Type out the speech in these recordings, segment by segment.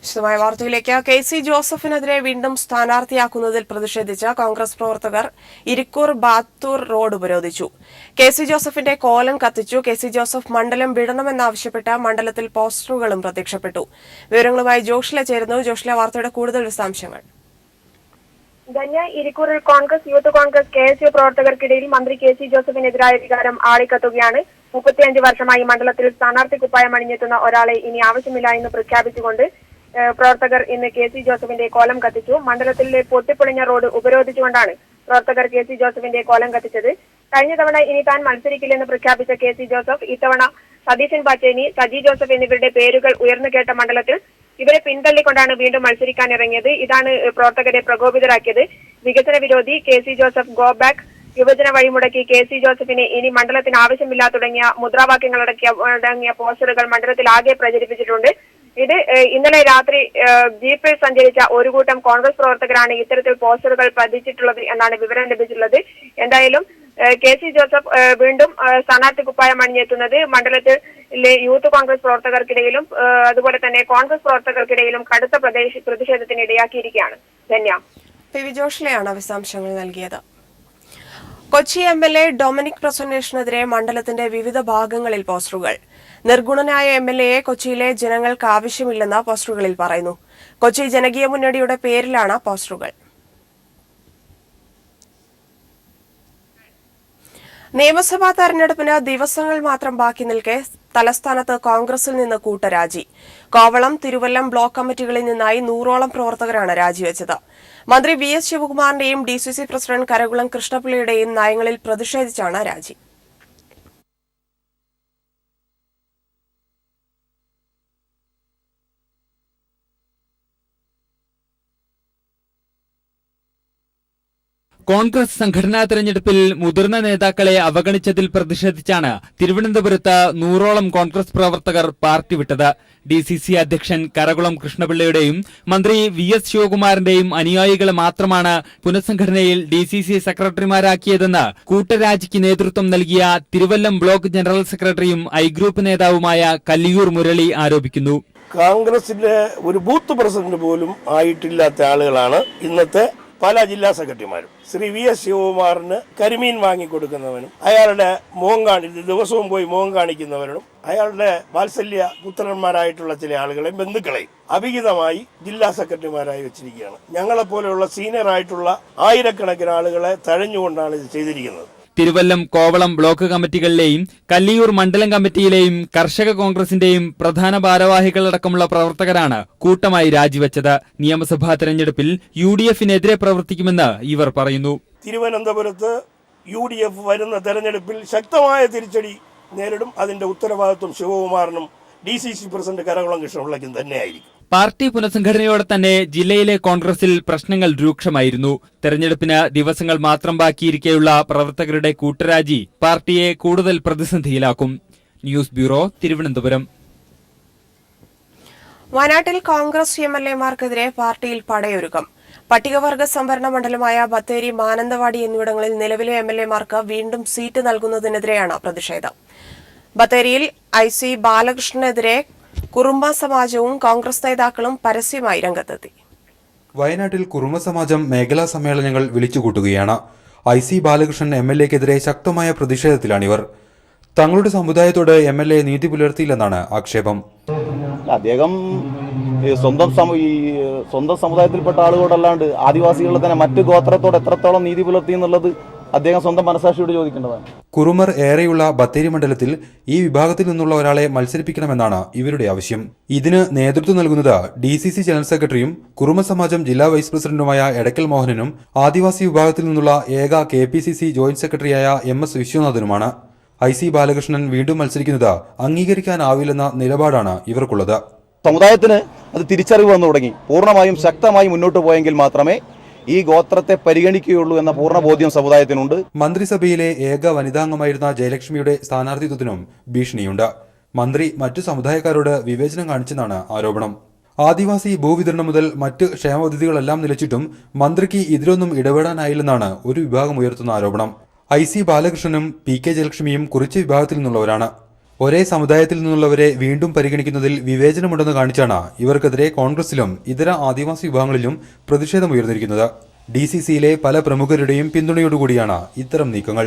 വിശദമായ വാർത്തയിലേക്ക്. കെ.സി. ജോസഫിനെതിരെ വീണ്ടും സ്ഥാനാർത്ഥിയാക്കുന്നതിൽ പ്രതിഷേധിച്ച് കോൺഗ്രസ് പ്രവർത്തകർ ഇരിക്കൂർ ബാത്തൂർ റോഡ് ഉപരോധിച്ചു. കെ.സി. ജോസഫിന്റെ കോലം കത്തിച്ചു. കെ.സി. ജോസഫ് മണ്ഡലം വിടണമെന്നാവശ്യപ്പെട്ട് മണ്ഡലത്തിൽ പോസ്റ്ററുകളും പ്രത്യക്ഷപ്പെട്ടു. വിവരങ്ങളുമായി ജോഷ്ല ചേരുന്നു. ജോഷ്ല, വാർത്തയുടെ കൂടുതൽ വിശദാംശങ്ങൾ. ഇരിക്കൂറിൽ കോൺഗ്രസ് യൂത്ത് കോൺഗ്രസ് കെ.എസ്.യു പ്രവർത്തകർക്കിടയിൽ മന്ത്രി കെ.സി. ജോസഫിനെതിരായ വികാരം ആളിക്കത്തുകയാണ്. 35 വർഷമായി മണ്ഡലത്തിൽ സ്ഥാനാർത്ഥി കുപ്പായം അണിഞ്ഞെത്തുന്ന ഒരാളെ ഇനി ആവശ്യമില്ല എന്ന് പ്രഖ്യാപിച്ചുകൊണ്ട് പ്രവർത്തകർ ഇന്ന് കെ.സി. ജോസഫിന്റെ കോലം കത്തിച്ചു. മണ്ഡലത്തിലെ പൊട്ടിപ്പൊളിഞ്ഞ റോഡ് ഉപരോധിച്ചുകൊണ്ടാണ് പ്രവർത്തകർ കെ.സി. ജോസഫിന്റെ കോലം കത്തിച്ചത്. കഴിഞ്ഞ തവണ ഇനി താൻ മത്സരിക്കില്ലെന്ന് പ്രഖ്യാപിച്ച കെ.സി. ജോസഫ് ഇത്തവണ സതീശൻ പാച്ചേനി, സജി ജോസഫ് എന്നിവരുടെ പേരുകൾ ഉയർന്നു കേട്ട മണ്ഡലത്തിൽ ഇവരെ പിന്തള്ളിക്കൊണ്ടാണ് വീണ്ടും മത്സരിക്കാനിറങ്ങിയത്. ഇതാണ് പ്രവർത്തകരെ പ്രകോപിതരാക്കിയത്. വികസന വിരോധി, കെ.സി. ജോസഫ് ഗോ ബാക്ക്, യുവജന വഴിമുടക്കി, കെ.സി. ജോസഫിനെ ഇനി മണ്ഡലത്തിന് ആവശ്യമില്ല തുടങ്ങിയ മുദ്രാവാക്യങ്ങളടങ്ങിയ പോസ്റ്ററുകൾ മണ്ഡലത്തിൽ ആകെ പ്രചരിപ്പിച്ചിട്ടുണ്ട്. ഇത് ഇന്നലെ രാത്രി ജീപ്പിൽ സഞ്ചരിച്ച ഒരു കൂട്ടം കോൺഗ്രസ് പ്രവർത്തകരാണ് ഇത്തരത്തിൽ പോസ്റ്ററുകൾ പതിച്ചിട്ടുള്ളത് എന്നാണ് വിവരം ലഭിച്ചിട്ടുള്ളത്. എന്തായാലും കെ.സി. ജോസഫ് വീണ്ടും സ്ഥാനാർത്ഥി കുപ്പായം അണിഞ്ഞെത്തുന്നത് മണ്ഡലത്തിലെ യൂത്ത് കോൺഗ്രസ് പ്രവർത്തകർക്കിടയിലും അതുപോലെ തന്നെ കോൺഗ്രസ് പ്രവർത്തകർക്കിടയിലും കടുത്ത പ്രതിഷേധത്തിന് ഇടയാക്കിയിരിക്കുകയാണ്. ധന്യ. പി വി ജോഷ്ലയാണ് വിശദാംശങ്ങൾ നൽകിയത്. കൊച്ചി എം.എൽ.എ. ഡൊമിനിക് പ്രസന്റേഷനെതിരെ മണ്ഡലത്തിന്റെ വിവിധ ഭാഗങ്ങളിൽ പോസ്റ്ററുകൾ. നിർഗുണനായ എം.എൽ.എയെ കൊച്ചിയിലെ ജനങ്ങൾക്ക് ആവശ്യമില്ലെന്ന് പോസ്റ്ററുകളിൽ പറയുന്നു. കൊച്ചി ജനകീയ മുന്നണിയുടെ പേരിലാണ് പോസ്റ്ററുകൾ. നിയമസഭാ തെരഞ്ഞെടുപ്പിന് ദിവസങ്ങൾ മാത്രം ബാക്കി നിൽക്കെ തലസ്ഥാനത്ത് കോൺഗ്രസിൽ നിന്ന് കൂട്ടരാജി. കോവളം, തിരുവല്ലം ബ്ലോക്ക് കമ്മിറ്റികളിൽ നിന്നായി 100ഓളം പ്രവർത്തകരാണ് രാജിവെച്ചത്. മന്ത്രി വി.എസ്. ശിവകുമാറിന്റെയും ഡി.സി.സി പ്രസിഡന്റ് കരകുളം കൃഷ്ണപിള്ളയുടെയും നയങ്ങളിൽ പ്രതിഷേധിച്ചാണ് രാജി. കോൺഗ്രസ് സംഘടനാ തെരഞ്ഞെടുപ്പിൽ മുതിർന്ന നേതാക്കളെ അവഗണിച്ചതിൽ പ്രതിഷേധിച്ചാണ് തിരുവനന്തപുരത്ത് 100ഓളം കോൺഗ്രസ് പ്രവർത്തകർ പാർട്ടി വിട്ടത്. ഡി.സി.സി അധ്യക്ഷൻ കരകുളം കൃഷ്ണപിള്ളയുടെയും മന്ത്രി വി.എസ്. ശിവകുമാറിന്റെയും അനുയായികളെ മാത്രമാണ് പുനഃസംഘടനയിൽ ഡി.സി.സി സെക്രട്ടറിമാരാക്കിയതെന്ന് കൂട്ടരാജിക്ക് നേതൃത്വം നൽകിയ തിരുവല്ലം ബ്ലോക്ക് ജനറൽ സെക്രട്ടറിയും ഐ ഗ്രൂപ്പ് നേതാവുമായ കല്ലിയൂർ മുരളി ആരോപിക്കുന്നു. കോൺഗ്രസിന്റെ ഒരു ബൂത്ത് പ്രസിഡന്റ് പോലും ആയിട്ടില്ലാത്ത ആളുകളാണ് ഇന്നത്തെ പല ജില്ലാ സെക്രട്ടറിമാരും. ശ്രീ വി.എസ്. ശിവകുമാറിന് കരിമീൻ വാങ്ങിക്കൊടുക്കുന്നവനും അയാളുടെ ദിവസവും പോയി മുഖം കാണിക്കുന്നവരും അയാളുടെ വാത്സല്യ പുത്രന്മാരായിട്ടുള്ള ചില ആളുകളെയും ബന്ധുക്കളെയും അഭിഹിതമായി ജില്ലാ സെക്രട്ടറിമാരായി വെച്ചിരിക്കുകയാണ്. ഞങ്ങളെപ്പോലെയുള്ള സീനിയർ ആയിട്ടുള്ള ആയിരക്കണക്കിന് ആളുകളെ തഴഞ്ഞുകൊണ്ടാണ് ഇത് ചെയ്തിരിക്കുന്നത്. തിരുവല്ലം, കോവളം ബ്ലോക്ക് കമ്മിറ്റികളിലെയും കല്ലിയൂർ മണ്ഡലം കമ്മിറ്റിയിലെയും കർഷക കോൺഗ്രസിന്റെയും പ്രധാന ഭാരവാഹികളടക്കമുള്ള പ്രവർത്തകരാണ് കൂട്ടമായി രാജിവെച്ചത്. നിയമസഭാ തെരഞ്ഞെടുപ്പിൽ യു.ഡി.എഫിനെതിരെ പ്രവർത്തിക്കുമെന്ന് ഇവർ പറയുന്നു. തിരുവനന്തപുരത്ത് യു.ഡി.എഫ് വരുന്ന തെരഞ്ഞെടുപ്പിൽ ശക്തമായ തിരിച്ചടി നേരിടും. അതിന്റെ ഉത്തരവാദിത്വം ശിവകുമാറിനും ഡി.സി.സി പ്രസിഡന്റ് കരകുളം കൃഷ്ണപിള്ളയ്ക്കും തന്നെയായിരിക്കും. പാർട്ടി പുനഃസംഘടനയോടെ തന്നെ ജില്ലയിലെ കോൺഗ്രസിൽ പ്രശ്നങ്ങൾ രൂക്ഷമായിരുന്നു. തെരഞ്ഞെടുപ്പിന് ദിവസങ്ങൾ മാത്രം ബാക്കിയിരിക്കെയുള്ള പ്രവർത്തകരുടെ കൂട്ടരാജി പാർട്ടിയെ കൂടുതൽ പ്രതിസന്ധിയിലാക്കും. News bureau, Thiruvananthapuram. വയനാട്ടിൽ കോൺഗ്രസ് എം.എൽ.എമാർക്കെതിരെ പാർട്ടിയിൽ പടയൊരുക്കം. പട്ടികവർഗ സംവരണ മണ്ഡലമായ ബത്തേരി, മാനന്തവാടി എന്നിവിടങ്ങളിൽ നിലവിലെ എം.എൽ.എമാർക്ക് വീണ്ടും സീറ്റ് നൽകുന്നതിനെതിരെയാണ് പ്രതിഷേധം. ബത്തേരിയിൽ ഐ.സി. ബാലകൃഷ്ണനെതിരെ കുറുമ്പ സമാജവും കോൺഗ്രസ് നേതാക്കളും പരസ്യമായി രംഗത്തെത്തി. വയനാട്ടിൽ കുറുമ സമാജം മേഖലാ സമ്മേളനങ്ങൾ വിളിച്ചുകൂട്ടുകയാണ്. ഐ.സി. ബാലകൃഷ്ണൻ എം.എൽ.എക്കെതിരെ ശക്തമായ പ്രതിഷേധത്തിലാണിവർ. തങ്ങളുടെ സമുദായത്തോട് എം.എൽ.എ നീതി പുലർത്തിയില്ലെന്നാണ് ആക്ഷേപം. അദ്ദേഹം സ്വന്തം സമുദായത്തിൽപ്പെട്ട ആളുകളോടല്ലാണ്ട് ആദിവാസികളെ തന്നെ മറ്റു ഗോത്രത്തോട് എത്രത്തോളം നീതി പുലർത്തി എന്നുള്ളത് അദ്ദേഹം സ്വന്തം മനസാക്ഷിയോട് ചോദിക്കേണ്ടതാണ്. കുറുമർ ഏറെയുള്ള ബത്തേരി മണ്ഡലത്തിൽ ഈ വിഭാഗത്തിൽ നിന്നുള്ള ഒരാളെ മത്സരിപ്പിക്കണമെന്നാണ് ഇവരുടെ ആവശ്യം. ഇതിന് നേതൃത്വം നൽകുന്നത് ഡി.സി.സി ജനറൽ സെക്രട്ടറിയും കുറുമ സമാജം ജില്ലാ വൈസ് പ്രസിഡന്റുമായ എടക്കൽ മോഹനനും ആദിവാസി വിഭാഗത്തിൽ നിന്നുള്ള ഏക കെ.പി.സി.സി ജോയിന്റ് സെക്രട്ടറിയായ എം.എസ്. വിശ്വനാഥനുമാണ്. ഐ.സി. ബാലകൃഷ്ണൻ വീണ്ടും മത്സരിക്കുന്നത് അംഗീകരിക്കാനാവില്ലെന്ന നിലപാടാണ് ഇവർക്കുള്ളത്. സമുദായത്തിന് അത് തിരിച്ചറിവ് വന്നു തുടങ്ങി. പൂർണ്ണമായും ശക്തമായി മുന്നോട്ട് പോയെങ്കിൽ മാത്രമേ ഈ ഗോത്രത്തെ പരിഗണിക്കുകയുള്ളൂ എന്ന പൂർണ്ണ ബോധ്യം സമുദായത്തിനുണ്ട്. മന്ത്രിസഭയിലെ ഏക വനിതാംഗമായിരുന്ന ജയലക്ഷ്മിയുടെ സ്ഥാനാർത്ഥിത്വത്തിനും ഭീഷണിയുണ്ട്. മന്ത്രി മറ്റു സമുദായക്കാരോട് വിവേചനം കാണിച്ചെന്നാണ് ആരോപണം. ആദിവാസി ഭൂവിതരണം മുതൽ മറ്റ് ക്ഷേമ പദ്ധതികളെല്ലാം നിലച്ചിട്ടും മന്ത്രിക്ക് ഇതിലൊന്നും ഇടപെടാനായില്ലെന്നാണ് ഒരു വിഭാഗം ഉയർത്തുന്ന ആരോപണം. ഐ.സി. ബാലകൃഷ്ണനും പി.കെ. ജയലക്ഷ്മിയും കുറിച്യ വിഭാഗത്തിൽ നിന്നുള്ളവരാണ്. ഒരേ സമുദായത്തിൽ നിന്നുള്ളവരെ വീണ്ടും പരിഗണിക്കുന്നതിൽ വിവേചനമുണ്ടെന്ന് കാണിച്ചാണ് ഇവർക്കെതിരെ കോൺഗ്രസിലും ഇതര ആദിവാസി വിഭാഗങ്ങളിലും പ്രതിഷേധമുയർന്നിരിക്കുന്നത്. DCCയിലെ പല പ്രമുഖരുടെയും പിന്തുണയോടുകൂടിയാണ് ഇത്തരം നീക്കങ്ങൾ.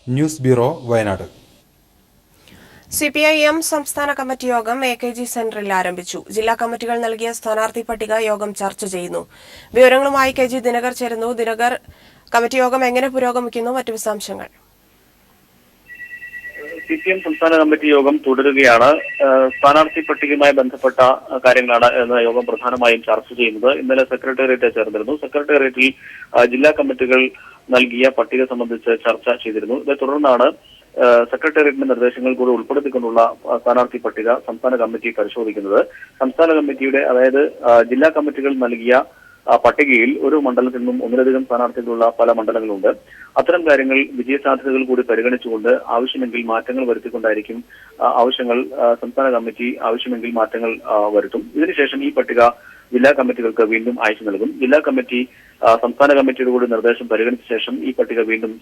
News bureau, Wayanad. CPIM സംസ്ഥാന കമ്മിറ്റി യോഗം AKG സെന്ററിൽ ആരംഭിച്ചു. ജില്ലാ കമ്മിറ്റികൾ നൽകിയ സ്ഥാനാർത്ഥി പട്ടിക യോഗം ചർച്ച ചെയ്യുന്നു. വിവരങ്ങളുമായി KG ദിനകർ ചേരുന്നു. ദിനകർ, കമ്മിറ്റി യോഗം എങ്ങനെ പുരോഗമിക്കുന്നു? മറ്റു വിശദാംശങ്ങൾ. CPM സംസ്ഥാന കമ്മിറ്റി യോഗം തുടരുകയാണ്. സ്ഥാനാർത്ഥി പട്ടികയുമായി ബന്ധപ്പെട്ട കാര്യങ്ങളാണ് യോഗം പ്രധാനമായും ചർച്ച ചെയ്യുന്നത്. ഇന്നലെ സെക്രട്ടേറിയറ്റ് ചേർന്നിരുന്നു. സെക്രട്ടേറിയറ്റിൽ ജില്ലാ കമ്മിറ്റികൾ നൽകിയ പട്ടിക സംബന്ധിച്ച് ചർച്ച ചെയ്തിരുന്നു. ഇതേ തുടർന്നാണ് സെക്രട്ടേറിയറ്റിന്റെ നിർദ്ദേശങ്ങൾ കൂടി ഉൾപ്പെടുത്തിക്കൊണ്ടുള്ള സ്ഥാനാർത്ഥി പട്ടിക സംസ്ഥാന കമ്മിറ്റി പരിശോധിക്കുന്നത്. സംസ്ഥാന കമ്മിറ്റിയുടെ, അതായത് ജില്ലാ കമ്മിറ്റികൾ നൽകിയ പട്ടികയിൽ ഒരു മണ്ഡലത്തിൽ നിന്നും ഒന്നിലധികം സ്ഥാനാർത്ഥികളുള്ള പല മണ്ഡലങ്ങളുണ്ട്. അത്തരം കാര്യങ്ങൾ വിജയസാധ്യതകൾ കൂടി പരിഗണിച്ചുകൊണ്ട് ആവശ്യമെങ്കിൽ മാറ്റങ്ങൾ വരുത്തിക്കൊണ്ടായിരിക്കും സംസ്ഥാന കമ്മിറ്റി ആവശ്യമെങ്കിൽ മാറ്റങ്ങൾ വരുത്തും. ഇതിനുശേഷം ഈ പട്ടിക ജില്ലാ കമ്മിറ്റികൾക്ക് വീണ്ടും അയച്ചു നൽകും. ജില്ലാ കമ്മിറ്റി സംസ്ഥാന കമ്മിറ്റിയുടെ കൂടി നിർദ്ദേശം പരിഗണിച്ച ശേഷം ഈ പട്ടിക വീണ്ടും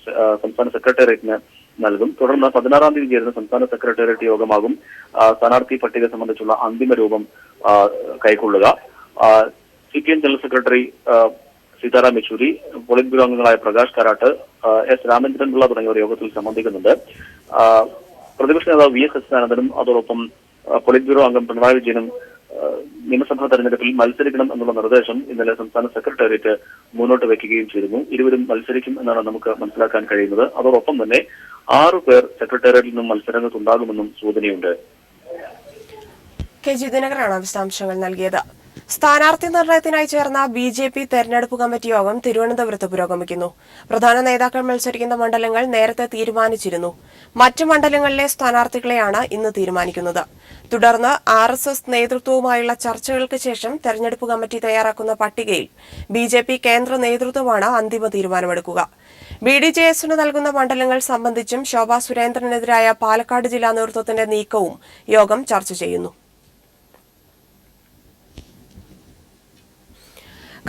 സംസ്ഥാന സെക്രട്ടേറിയറ്റിന് നൽകും. തുടർന്ന് 16-ാം തീയതി ചേരുന്ന സംസ്ഥാന സെക്രട്ടേറിയറ്റ് യോഗമാകും സ്ഥാനാർത്ഥി പട്ടിക സംബന്ധിച്ചുള്ള അന്തിമ രൂപം കൈക്കൊള്ളുക. CPM general secretary Sitaram Yechury, polit bureau അംഗങ്ങളായ പ്രകാശ് കാരാട്ട്, S രാമചന്ദ്രൻപിള്ള തുടങ്ങിയവർ യോഗത്തിൽ സംബന്ധിക്കുന്നുണ്ട്. പ്രതിപക്ഷ നേതാവ് VS അച്യുതാനന്ദനും അതോടൊപ്പം പോളിറ്റ് ബ്യൂറോ അംഗം പിണറായി വിജയനും നിയമസഭാ തെരഞ്ഞെടുപ്പിൽ മത്സരിക്കണം എന്നുള്ള നിർദ്ദേശം ഇന്നലെ സംസ്ഥാന സെക്രട്ടേറിയറ്റ് മുന്നോട്ട് വയ്ക്കുകയും ചെയ്തിരുന്നു. ഇരുവരും മത്സരിക്കും എന്നാണ് നമുക്ക് മനസ്സിലാക്കാൻ കഴിയുന്നത്. അതോടൊപ്പം തന്നെ 6 പേർ സെക്രട്ടേറിയറ്റിൽ നിന്നും മത്സരങ്ങൾക്കുണ്ടാകുമെന്നും സൂചനയുണ്ട്. KG ദിനകറാണ് വിശദാംശങ്ങൾ നൽകിയത്. സ്ഥാനാർത്ഥി നിർണയത്തിനായി ചേർന്ന BJP തെരഞ്ഞെടുപ്പ് കമ്മിറ്റി യോഗം തിരുവനന്തപുരത്ത് പുരോഗമിക്കുന്നു. പ്രധാന നേതാക്കൾ മത്സരിക്കുന്ന മണ്ഡലങ്ങൾ നേരത്തെ തീരുമാനിച്ചിരുന്നു. മറ്റ് മണ്ഡലങ്ങളിലെ സ്ഥാനാർത്ഥികളെയാണ് ഇന്ന് തീരുമാനിക്കുന്നത്. തുടർന്ന് RSS നേതൃത്വവുമായുള്ള ചർച്ചകൾക്ക് ശേഷം തെരഞ്ഞെടുപ്പ് കമ്മിറ്റി തയ്യാറാക്കുന്ന പട്ടികയിൽ BJP കേന്ദ്ര നേതൃത്വമാണ് അന്തിമ തീരുമാനമെടുക്കുക. BDJSന് നൽകുന്ന മണ്ഡലങ്ങൾ സംബന്ധിച്ചും ശോഭാ സുരേന്ദ്രനെതിരായ പാലക്കാട് ജില്ലാ നേതൃത്വത്തിന്റെ നീക്കവും യോഗം ചർച്ച ചെയ്യുന്നു.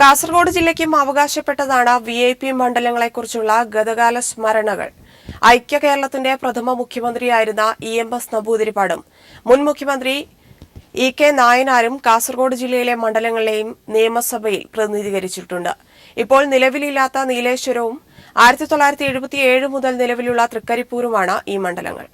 കാസർഗോഡ് ജില്ലയ്ക്കും അവകാശപ്പെട്ടതാണ് VIP മണ്ഡലങ്ങളെക്കുറിച്ചുള്ള ഗതകാല സ്മരണകൾ. ഐക്യ കേരളത്തിന്റെ പ്രഥമ മുഖ്യമന്ത്രിയായിരുന്ന EMS നമ്പൂതിരിപ്പാടും മുൻ മുഖ്യമന്ത്രി EK നായനാരും കാസർഗോഡ് ജില്ലയിലെ മണ്ഡലങ്ങളെയും നിയമസഭയിൽ പ്രതിനിധീകരിച്ചിട്ടുണ്ട്. ഇപ്പോൾ നിലവിലില്ലാത്ത നീലേശ്വരവും 1977 മുതൽ നിലവിലുള്ള തൃക്കരിപ്പൂരുമാണ് ഈ മണ്ഡലങ്ങൾ.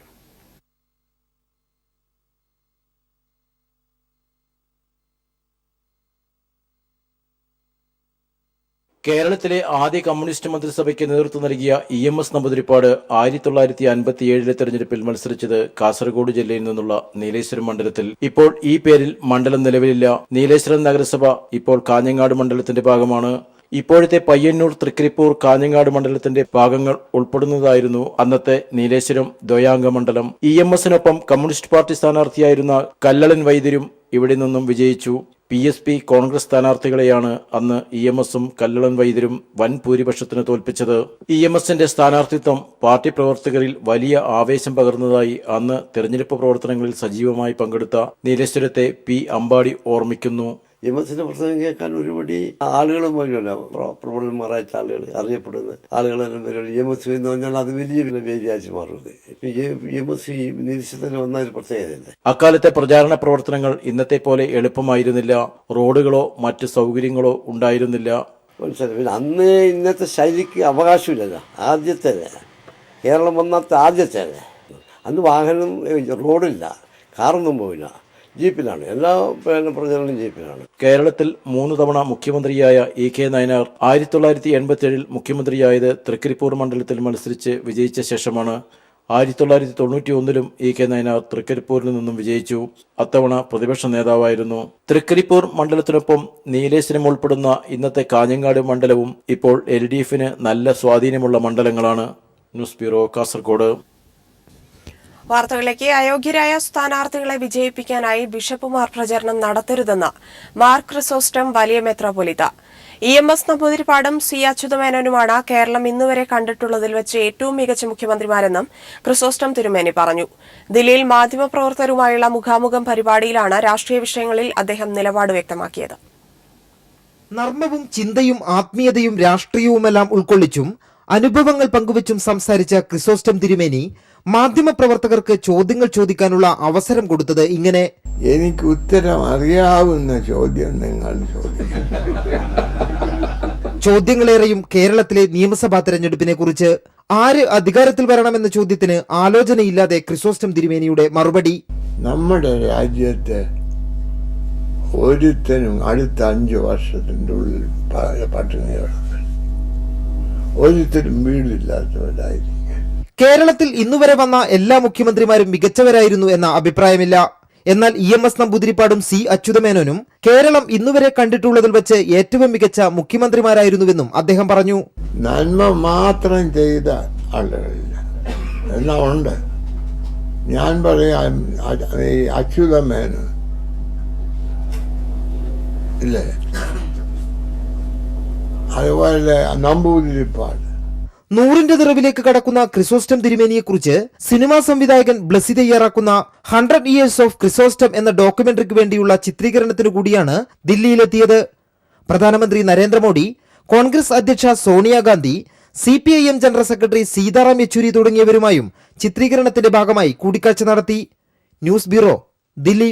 കേരളത്തിലെ ആദ്യ കമ്മ്യൂണിസ്റ്റ് മന്ത്രിസഭയ്ക്ക് നേതൃത്വം നൽകിയ EMS നമ്പൂതിരിപ്പാട് 1957 തെരഞ്ഞെടുപ്പിൽ മത്സരിച്ചത് കാസർഗോഡ് ജില്ലയിൽ നിന്നുള്ള നീലേശ്വരം മണ്ഡലത്തിൽ. ഇപ്പോൾ ഈ പേരിൽ മണ്ഡലം നിലവിലില്ല. നീലേശ്വരം നഗരസഭ ഇപ്പോൾ കാഞ്ഞങ്ങാട് മണ്ഡലത്തിന്റെ ഭാഗമാണ്. ഇപ്പോഴത്തെ പയ്യന്നൂർ, തൃക്കരിപ്പൂർ, കാഞ്ഞങ്ങാട് മണ്ഡലത്തിന്റെ ഭാഗങ്ങൾ ഉൾപ്പെടുന്നതായിരുന്നു അന്നത്തെ നീലേശ്വരം ദ്വയാംഗ മണ്ഡലം. EMSനൊപ്പം കമ്മ്യൂണിസ്റ്റ് പാർട്ടി സ്ഥാനാർത്ഥിയായിരുന്ന കല്ലളൻ വൈദ്യരും ഇവിടെ നിന്നും വിജയിച്ചു. PSP കോൺഗ്രസ് സ്ഥാനാർത്ഥികളെയാണ് അന്ന് EMSും കല്ലളൻ വൈദ്യരും വൻ ഭൂരിപക്ഷത്തിന് തോൽപ്പിച്ചത്. EMSന്റെ സ്ഥാനാർത്ഥിത്വം പാർട്ടി പ്രവർത്തകരിൽ വലിയ ആവേശം പകർന്നതായി അന്ന് തെരഞ്ഞെടുപ്പ് പ്രവർത്തനങ്ങളിൽ സജീവമായി പങ്കെടുത്ത നീലേശ്വരത്തെ P അമ്പാടി ഓർമ്മിക്കുന്നു. EMSന്റെ പ്രസംഗം കേൾക്കാൻ ഒരുപടി ആളുകളും വരുമല്ലോ, പ്രബലന്മാരായിട്ട് ആളുകൾ, അറിയപ്പെടുന്ന ആളുകളെല്ലാം വരുമല്ലോ. EMS എന്ന് പറഞ്ഞാൽ അത് വലിയ വേദിയാഴ്ച മാറുന്നത്. EMS നിരീക്ഷണത്തിന് വന്ന ഒരു പ്രത്യേകതയല്ലേ. അക്കാലത്തെ പ്രചാരണ പ്രവർത്തനങ്ങൾ ഇന്നത്തെ പോലെ എളുപ്പമായിരുന്നില്ല. റോഡുകളോ മറ്റ് സൗകര്യങ്ങളോ ഉണ്ടായിരുന്നില്ല. മനസ്സിലായി. പിന്നെ അന്ന് ഇന്നത്തെ ശൈലിക്ക് അവകാശമില്ലല്ലോ. ആദ്യത്തെ കേരളം വന്നാത്ത ആദ്യത്തെ അന്ന് വാഹനം, റോഡില്ല, കാറൊന്നും പോയില്ല, ജീപ്പിലാണ് എല്ലാ പ്രചരണവും ജീപ്പിലാണ്. കേരളത്തിൽ 3 തവണ മുഖ്യമന്ത്രിയായ EK നായനാർ 1987 മുഖ്യമന്ത്രിയായത് തൃക്കരിപ്പൂർ മണ്ഡലത്തിൽ മത്സരിച്ച് വിജയിച്ച ശേഷമാണ്. 1991 EK നായനാർ തൃക്കരിപ്പൂരിൽ നിന്നും വിജയിച്ചു. അത്തവണ പ്രതിപക്ഷ നേതാവായിരുന്നു. തൃക്കരിപ്പൂർ മണ്ഡലത്തിനൊപ്പം നീലേശ്വരം ഉൾപ്പെടുന്ന ഇന്നത്തെ കാഞ്ഞങ്ങാട് മണ്ഡലവും ഇപ്പോൾ LDFന് നല്ല സ്വാധീനമുള്ള മണ്ഡലങ്ങളാണ്. News bureau, Kasaragod. വാർത്തകളിലേക്ക്. അയോഗ്യരായ സ്ഥാനാർത്ഥികളെ വിജയിപ്പിക്കാനായി ബിഷപ്പുമാർ പ്രചരണം നടത്തരുതെന്ന് മാർ ക്രിസോസ്റ്റം വലിയ മെത്രാപ്പൊലീത്ത. EMS നമ്പൂതിരിപ്പാടും C അച്യുതമേനോനുമാണ് കേരളം ഇന്നുവരെ കണ്ടിട്ടുള്ളതിൽ വെച്ച് ഏറ്റവും മികച്ച മുഖ്യമന്ത്രിമാരെന്നും ക്രിസോസ്റ്റം തിരുമേനി പറഞ്ഞു. ദില്ലിയിൽ മാധ്യമപ്രവർത്തകരുമായുള്ള മുഖാമുഖം പരിപാടിയിലാണ് രാഷ്ട്രീയ വിഷയങ്ങളിൽ അദ്ദേഹം നിലപാട് വ്യക്തമാക്കിയത്. നർമ്മവും ചിന്തയും ആത്മീയതയും രാഷ്ട്രീയവുമെല്ലാം ഉൾക്കൊള്ളിച്ചും അനുഭവങ്ങൾ പങ്കുവച്ചും സംസാരിച്ച ക്രിസോസ്റ്റം തിരുമേനി മാധ്യമപ്രവർത്തകർക്ക് ചോദ്യങ്ങൾ ചോദിക്കാനുള്ള അവസരം കൊടുത്തത് ഇങ്ങനെ: എനിക്ക് ഉത്തരം അറിയാവുന്ന ചോദ്യം നിങ്ങൾ ചോദിക്കും. ചോദ്യങ്ങളേറെയും കേരളത്തിലെ നിയമസഭാ തെരഞ്ഞെടുപ്പിനെ കുറിച്ച്. ആര് അധികാരത്തിൽ വരണമെന്ന ചോദ്യത്തിന് ആലോചനയില്ലാതെ ക്രിസോസ്റ്റം തിരുമേനിയുടെ മറുപടി: നമ്മുടെ രാജ്യത്തെ ഒരുത്തനും അടുത്ത 5 വർഷത്തിൻ്റെ ഉള്ളിൽ പട്ടിണി കിടക്കും. ഒരുത്തരും വീടില്ലാത്തവരായിരിക്കും. കേരളത്തിൽ ഇന്നുവരെ വന്ന എല്ലാ മുഖ്യമന്ത്രിമാരും മികച്ചവരായിരുന്നു എന്ന അഭിപ്രായമില്ല. എന്നാൽ EMS നമ്പൂതിരിപ്പാടും C അച്യുതമേനോനും കേരളം ഇന്നുവരെ കണ്ടിട്ടുള്ളതിൽ വെച്ച് ഏറ്റവും മികച്ച മുഖ്യമന്ത്രിമാരായിരുന്നുവെന്നും അദ്ദേഹം പറഞ്ഞു. നന്മ മാത്രം ചെയ്ത ആളുകളില്ല, എല്ലാം ഉണ്ട്. ഞാൻ പറയാം, ഈ അച്യുതമേനോൻ ഇല്ലേ, അതുപോലെ നമ്പൂതിരിപ്പാട്. 100ന്റെ നിറവിലേക്ക് കടക്കുന്ന ക്രിസോസ്റ്റം തിരുമേനിയെക്കുറിച്ച് സിനിമാ സംവിധായകൻ ബ്ലസ്സി തയ്യാറാക്കുന്ന 100 Years ഓഫ് ക്രിസോസ്റ്റം എന്ന ഡോക്യുമെന്ററിക്ക് വേണ്ടിയുള്ള ചിത്രീകരണത്തിനു കൂടിയാണ് ദില്ലിയിലെത്തിയത്. പ്രധാനമന്ത്രി നരേന്ദ്രമോദി, കോൺഗ്രസ് അധ്യക്ഷ Sonia Gandhi, CPIM general secretary Sitaram Yechury തുടങ്ങിയവരുമായും ചിത്രീകരണത്തിന്റെ ഭാഗമായി കൂടിക്കാഴ്ച നടത്തി. News bureau, Delhi.